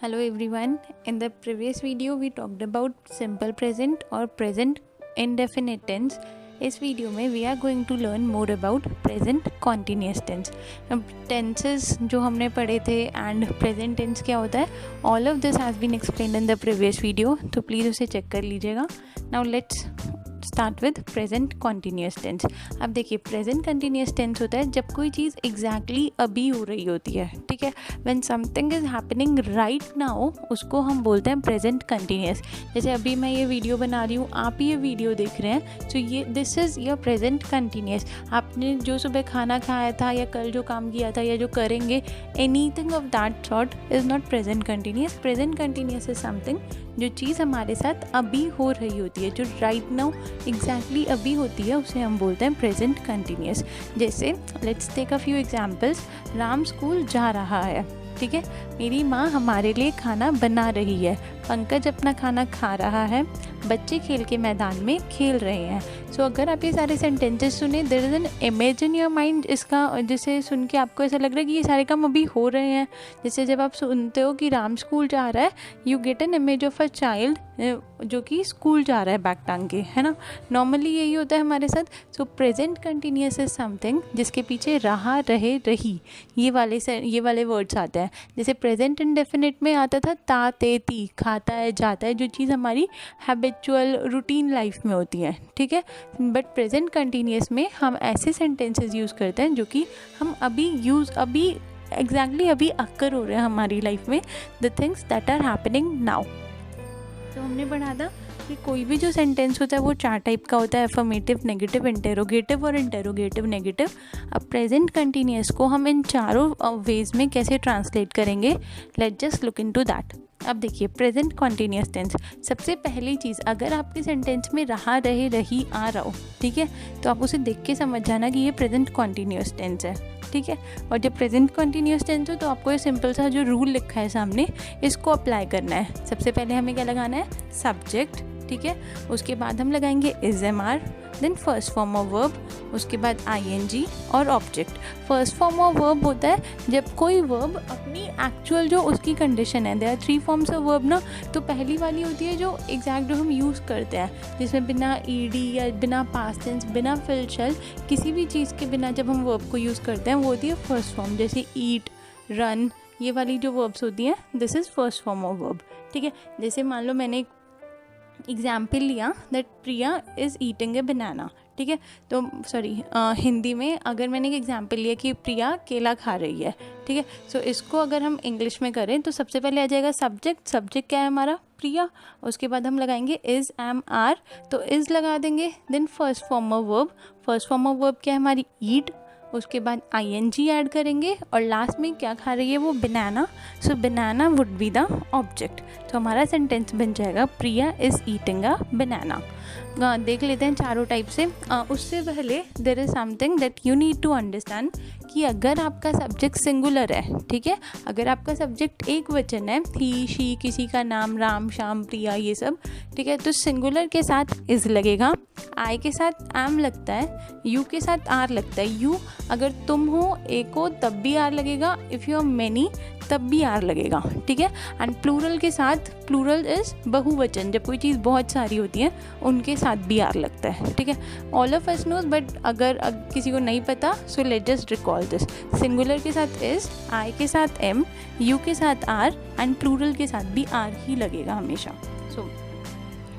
Hello everyone. In the previous video we talked about simple present or present indefinite tense. इस video में we are going to learn more about present continuous tense. Tenses जो हमने पढ़े थे and present tense क्या होता है, all of this has been explained in the previous video, तो प्लीज़ उसे चेक कर लीजिएगा. Now let's start with present continuous tense. अब देखिए, प्रेजेंट कंटिन्यूस टेंस होता है जब कोई चीज़ एग्जैक्टली अभी हो रही होती है. ठीक है, when something is happening right now, उसको हम बोलते हैं प्रेजेंट कंटिन्यूस. जैसे अभी मैं ये वीडियो बना रही हूँ, आप ये वीडियो देख रहे हैं, तो ये this is your present continuous. आपने जो सुबह खाना खाया था या कल जो काम किया था या जो करेंगे, anything of that sort is not present continuous. Present continuous is something जो चीज़ हमारे साथ अभी हो रही होती है, जो राइट नाउ एग्जैक्टली अभी होती है, उसे हम बोलते हैं प्रेजेंट कंटिन्यूस. जैसे let's take a few examples. Ram school जा रहा है. ठीक है, मेरी माँ हमारे लिए खाना बना रही है. पंकज अपना खाना खा रहा है. बच्चे खेल के मैदान में खेल रहे हैं. सो अगर आप ये सारे सेंटेंसेस सुने, there is an image in your mind. इसका जिसे सुन के आपको ऐसा लग रहा है कि ये सारे काम अभी हो रहे हैं. जैसे जब आप सुनते हो कि राम स्कूल जा रहा है, you get an image of a child जो कि स्कूल जा रहा है बैग टांग के, है ना. नॉर्मली यही होता है हमारे साथ. सो प्रेजेंट कंटिन्यूस इज समथिंग जिसके पीछे रहा, रहे, रही, ये वाले वर्ड्स आते हैं. जैसे प्रेजेंट इंडेफिनिट में आता था ता, ते, ती, खाता है, जाता है, जो चीज़ हमारी हैबिचुअल रूटीन लाइफ में होती है. ठीक है, बट प्रेजेंट कंटिन्यूस में हम ऐसे सेंटेंसेस यूज़ करते हैं जो कि हम अभी एग्जैक्टली अभी अक्कर हो रहे हैं हमारी लाइफ में, the things that are happening now. तो हमने पढ़ा था कि कोई भी जो सेंटेंस होता है वो 4 टाइप का होता है: अफर्मेटिव, नेगेटिव, इंटेरोगेटिव और इंटेरोगेटिव नेगेटिव. अब प्रेजेंट कंटिन्यूस को हम इन चारों वेज में कैसे ट्रांसलेट करेंगे, let's just look into that. अब देखिए, प्रेजेंट कॉन्टीन्यूस टेंस, सबसे पहली चीज़, अगर आपके सेंटेंस में रहा, रहे, रही आ रहा हो, ठीक है, तो आप उसे देख के समझ जाना कि ये प्रेजेंट कॉन्टीन्यूस टेंस है. ठीक है, और जब प्रेजेंट कॉन्टीन्यूस टेंस हो तो आपको ये सिंपल सा जो रूल लिखा है सामने, इसको अप्लाई करना है. सबसे पहले हमें क्या लगाना है, सब्जेक्ट. ठीक है, उसके बाद हम लगाएंगे is am are, then first form of verb, उसके बाद आईएनजी और object. First form of verb होता है जब कोई वर्ब अपनी एक्चुअल जो उसकी कंडीशन है. There are 3 forms of verb ना. तो पहली वाली होती है जो एग्जैक्ट जो हम यूज़ करते हैं, जिसमें बिना ईडी या बिना पास्ट टेंस, बिना फिल शेल, किसी भी चीज़ के बिना जब हम वर्ब को यूज़ करते हैं, वो होती है फर्स्ट फॉर्म. जैसे ईट, रन, ये वाली जो वर्ब्स होती हैं, this is first form of verb. ठीक है, जैसे मान लो मैंने एग्जाम्पल लिया दैट प्रिया इज़ ईटिंग ए बनाना. ठीक है, तो हिंदी में अगर मैंने एक एग्जाम्पल लिया कि प्रिया केला खा रही है. ठीक है, सो इसको अगर हम इंग्लिश में करें तो सबसे पहले आ जाएगा सब्जेक्ट. सब्जेक्ट क्या है हमारा, प्रिया. उसके बाद हम लगाएंगे इज़ एम आर, तो इज़ लगा देंगे. Then first form of verb, first form of verb क्या है हमारी, ईट. उसके बाद आईएनजी ऐड करेंगे और लास्ट में क्या खा रही है वो, बनाना. सो बनाना वुड बी द ऑब्जेक्ट. तो हमारा सेंटेंस बन जाएगा प्रिया इज़ ईटिंग अ बनाना. देख लेते हैं चारों टाइप से. उससे पहले there is something that you need to understand कि अगर आपका सब्जेक्ट सिंगुलर है, ठीक है, अगर आपका सब्जेक्ट एक वचन है, ही, शी, किसी का नाम, राम, श्याम, प्रिया, ये सब, ठीक है, तो सिंगुलर के साथ इज़ लगेगा, आई के साथ एम लगता है, यू के साथ आर लगता है. यू अगर तुम हो, एक हो, तब भी आर लगेगा. इफ़ यू आर मेनी, तब भी आर लगेगा. ठीक है, एंड प्लूरल के साथ, प्लूरल इज बहुवचन, जब कोई चीज़ बहुत सारी होती है उनके साथ भी आर लगता है. ठीक है, all of us knows, but अगर किसी को नहीं पता, so let just recall this. Singular के साथ इज, आई के साथ एम, यू के साथ आर, एंड प्लूरल के साथ भी आर ही लगेगा हमेशा. So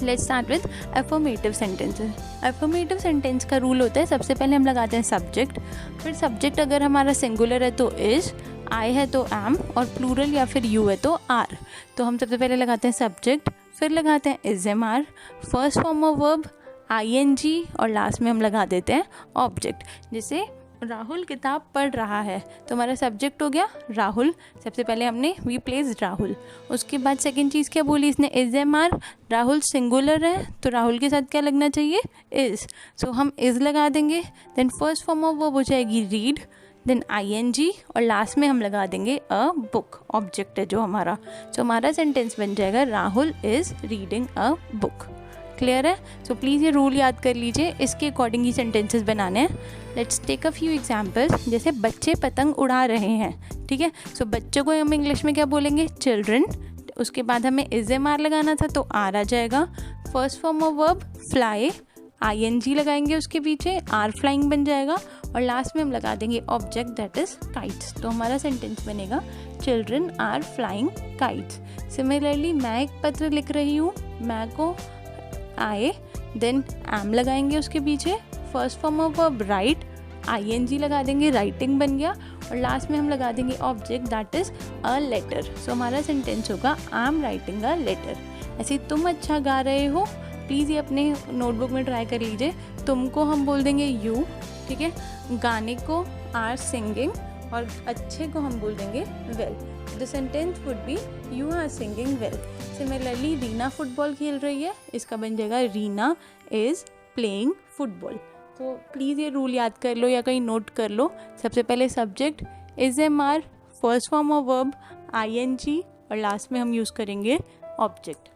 let's start with affirmative sentences. Affirmative sentence का रूल होता है, सबसे पहले हम लगाते हैं सब्जेक्ट. फिर सब्जेक्ट अगर हमारा सिंगुलर है तो इज, आई है तो एम, और प्लूरल या फिर यू है तो आर. तो हम सबसे पहले लगाते हैं सब्जेक्ट, फिर लगाते हैं is am are, first form of verb I N G, और लास्ट में हम लगा देते हैं ऑब्जेक्ट. जैसे राहुल किताब पढ़ रहा है, तो हमारा सब्जेक्ट हो गया राहुल. सबसे पहले हमने वी प्लेस राहुल. उसके बाद सेकंड चीज़ क्या बोली इसने, is am are. Rahul singular है तो राहुल के साथ क्या लगना चाहिए, इज़. सो हम इज़ लगा देंगे. Then first form of verb हो जाएगी रीड, देन आईएनजी, और लास्ट में हम लगा देंगे अ बुक, ऑब्जेक्ट है जो हमारा. सो हमारा सेंटेंस बन जाएगा Rahul is reading a book. Clear है? सो प्लीज़ ये रूल याद कर लीजिए, इसके अकॉर्डिंग ही सेंटेंसेस बनाने हैं। Let's take a few examples. जैसे बच्चे पतंग उड़ा रहे हैं, ठीक है। सो बच्चों को हम इंग्लिश में क्या बोलेंगे? चिल्ड्रन। उसके बाद हमें इज एम आर लगाना था तो आर आ जाएगा। First form of verb fly, ING लगाएंगे उसके पीछे, आर फ्लाइंग बन जाएगा। और लास्ट में हम लगा देंगे ऑब्जेक्ट दैट इज काइट्स। तो हमारा सेंटेंस बनेगा children are flying kites. Similarly मैं एक पत्र लिख रही हूँ, मैं को आए, देन एम लगाएंगे उसके पीछे। First form of verb right, ING लगा देंगे, राइटिंग बन गया। और लास्ट में हम लगा देंगे object that is a letter. So हमारा सेंटेंस होगा I am writing a letter. ऐसे तुम अच्छा गा रहे हो, प्लीज़ ये अपने नोटबुक में ट्राई कर लीजिए। तुमको हम बोल देंगे यू, ठीक है। गाने को आर सिंगिंग, और अच्छे को हम बोल देंगे well. The sentence would be you are singing well. Similarly Reena football खेल रही है, इसका बन जाएगा रीना इज़ प्लेइंग फुटबॉल। तो प्लीज़ ये रूल याद कर लो या कहीं नोट कर लो। सबसे पहले subject is am are, first form of verb ING, और लास्ट में हम यूज़ करेंगे object.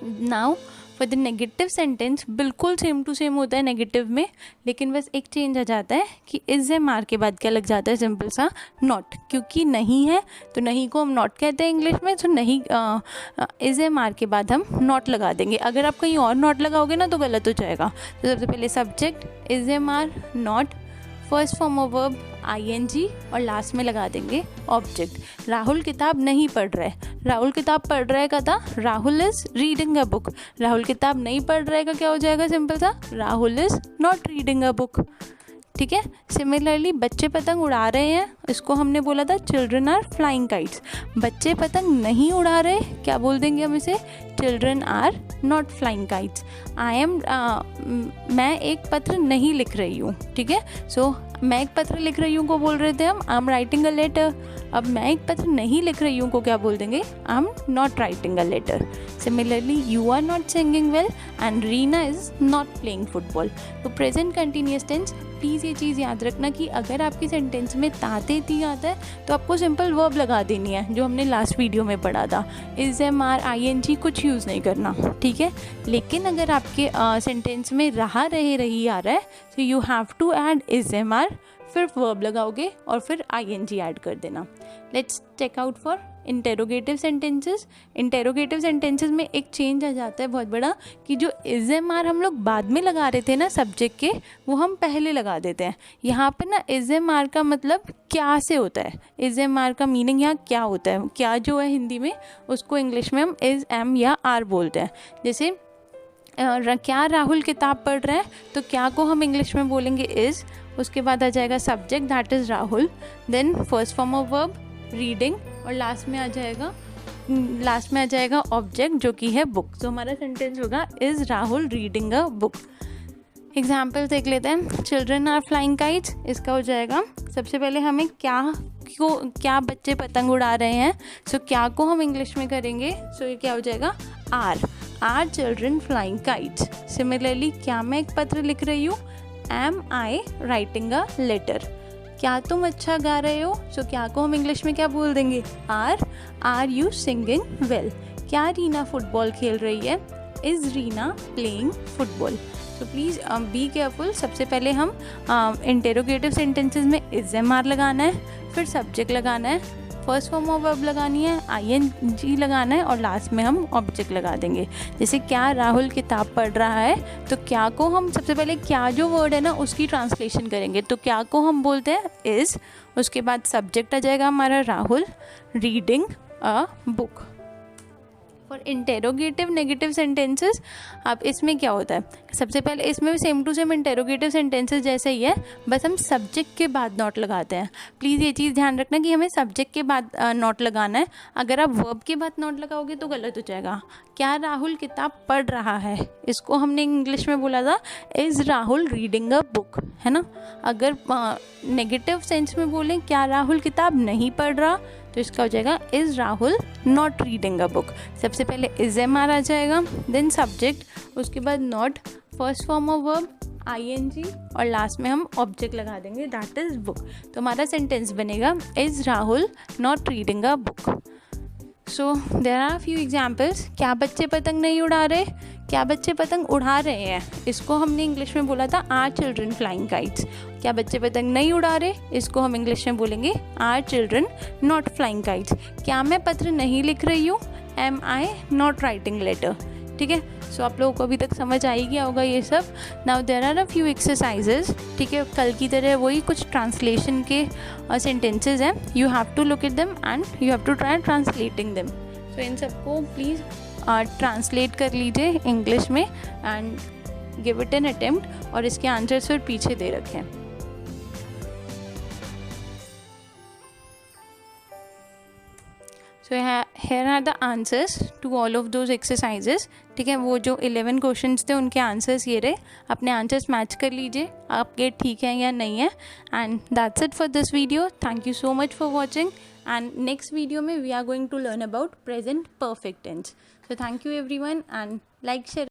Now for the negative sentence बिल्कुल सेम टू सेम होता है नेगेटिव में, लेकिन बस एक चेंज आ जाता है कि इज एम आर के बाद क्या लग जाता है? सिंपल सा नॉट। क्योंकि नहीं है तो नहीं को हम नॉट कहते हैं इंग्लिश में, तो नहीं इज एम आर के बाद हम नॉट लगा देंगे। अगर आप कहीं और नॉट लगाओगे ना तो गलत हो जाएगा। तो सबसे पहले subject is am are not, first form of verb ING, और लास्ट में लगा देंगे ऑब्जेक्ट। राहुल किताब नहीं पढ़ रहा है, राहुल किताब पढ़ रहा है का था Rahul is reading a book. Rahul किताब नहीं पढ़ रहा है का क्या हो जाएगा? सिंपल सा Rahul is not reading a book, ठीक है। सिमिलरली बच्चे पतंग उड़ा रहे हैं, इसको हमने बोला था चिल्ड्रन आर फ्लाइंग काइट्स। बच्चे पतंग नहीं उड़ा रहे, क्या बोल देंगे हम इसे? Children are not flying kites. मैं एक पत्र नहीं लिख रही हूँ, ठीक है। सो मैं एक पत्र लिख रही हूँ को बोल रहे थे हम I am writing a letter. अब मैं एक पत्र नहीं लिख रही हूँ को क्या बोल देंगे? I am not writing a letter. Similarly you are not singing well and Reena is not playing football. तो प्रेजेंट कंटिन्यूअस टेंस, प्लीज़ ये चीज़ याद रखना कि अगर आपकी सेंटेंस में ताते ती आता है तो आपको सिंपल वर्ब लगा देनी है, जो हमने लास्ट वीडियो में पढ़ा था। इज एम आर ING कुछ यूज़ नहीं करना, ठीक है। लेकिन अगर आपके सेंटेंस में रहा रहे रही आ रहा है, तो you have to add is am are, फिर वर्ब लगाओगे और फिर ING ऐड कर देना। Let's check out for interrogative sentences. Interrogative sentences में एक चेंज आ जाता है बहुत बड़ा, कि जो इज एम आर हम लोग बाद में लगा रहे थे ना सब्जेक्ट के, वो हम पहले लगा देते हैं। यहाँ पर ना इज एम आर का मतलब क्या से होता है। इज एम आर का मीनिंग यहाँ क्या होता है, क्या जो है हिंदी में, उसको इंग्लिश में हम इज एम या आर बोलते हैं। जैसे क्या राहुल किताब पढ़ रहे हैं, तो क्या को हम इंग्लिश में बोलेंगे इज, उसके बाद आ जाएगा subject that is Rahul, then first form of verb reading, और लास्ट में आ जाएगा ऑब्जेक्ट जो कि है बुक। तो हमारा सेंटेंस होगा is Rahul reading a book. Example देख लेते हैं। चिल्ड्रन आर फ्लाइंग काइट्स, इसका हो जाएगा सबसे पहले हमें क्या बच्चे पतंग उड़ा रहे हैं। सो क्या को हम इंग्लिश में करेंगे, सो ये क्या हो जाएगा? Are children flying kites. Similarly क्या मैं एक पत्र लिख रही हूँ, am I writing a letter. क्या तुम अच्छा गा रहे हो, सो क्या को हम इंग्लिश में क्या बोल देंगे? Are you singing well. क्या रीना फुटबॉल खेल रही है, is Reena playing football. So please be careful. सबसे पहले हम इंटेरोगेटिव सेंटेंसेस में इज एम आर लगाना है, फिर सब्जेक्ट लगाना है, फर्स्ट फॉर्म ऑफ वर्ब लगानी है, ING लगाना है, और लास्ट में हम ऑब्जेक्ट लगा देंगे। जैसे क्या राहुल किताब पढ़ रहा है, तो क्या को हम सबसे पहले क्या जो वर्ड है ना उसकी ट्रांसलेशन करेंगे। तो क्या को हम बोलते हैं इज़, उसके बाद सब्जेक्ट आ जाएगा हमारा Rahul reading a book. For interrogative negative sentences, अब इसमें क्या होता है, सबसे पहले इसमें भी same to same interrogative sentences जैसे ही है, बस हम सब्जेक्ट के बाद नॉट लगाते हैं। प्लीज़ ये चीज़ ध्यान रखना कि हमें सब्जेक्ट के बाद नॉट लगाना है। अगर आप वर्ब के बाद नॉट लगाओगे तो गलत हो जाएगा। क्या राहुल किताब पढ़ रहा है, इसको हमने इंग्लिश में बोला था is Rahul reading a book, है ना। अगर नेगेटिव सेंस में बोलें क्या राहुल किताब नहीं पढ़ रहा, तो इसका हो जाएगा is Rahul not reading a book. सबसे पहले इज एम आर आ जाएगा, देन सब्जेक्ट, उसके बाद not, first form of verb ING, और लास्ट में हम ऑब्जेक्ट लगा देंगे दैट इज़ बुक। तो हमारा सेंटेंस बनेगा is Rahul not reading a book. So there are few examples. क्या बच्चे पतंग नहीं उड़ा रहे? क्या बच्चे पतंग उड़ा रहे हैं, इसको हमने इंग्लिश में बोला था आर चिल्ड्रन फ्लाइंग काइट्स. क्या बच्चे पतंग नहीं उड़ा रहे, इसको हम इंग्लिश में बोलेंगे are children not flying kites. क्या मैं पत्र नहीं लिख रही हूँ? Am I not writing letter. ठीक है. सो आप लोगों को अभी तक समझ आ ही गया होगा ये सब. Now there are a few exercises. ठीक है. कल की तरह वही कुछ ट्रांसलेशन के सेंटेंसेज हैं. You have to look at them and you have to try translating them. So इन सबको प्लीज़ ट्रांसलेट कर लीजिए इंग्लिश में and give it an attempt. और इसके आंसर्स फिर पीछे दे रखे हैं. सो here are the answers to all of those exercises. ठीक है. वो जो 11 क्वेश्चंस थे उनके आंसर्स ये रहे. अपने आंसर्स मैच कर लीजिए आपके ठीक है या नहीं है. And that's it for this video. Thank you so much for watching. And next video में we are going to learn about present perfect tense. So thank you everyone and like share.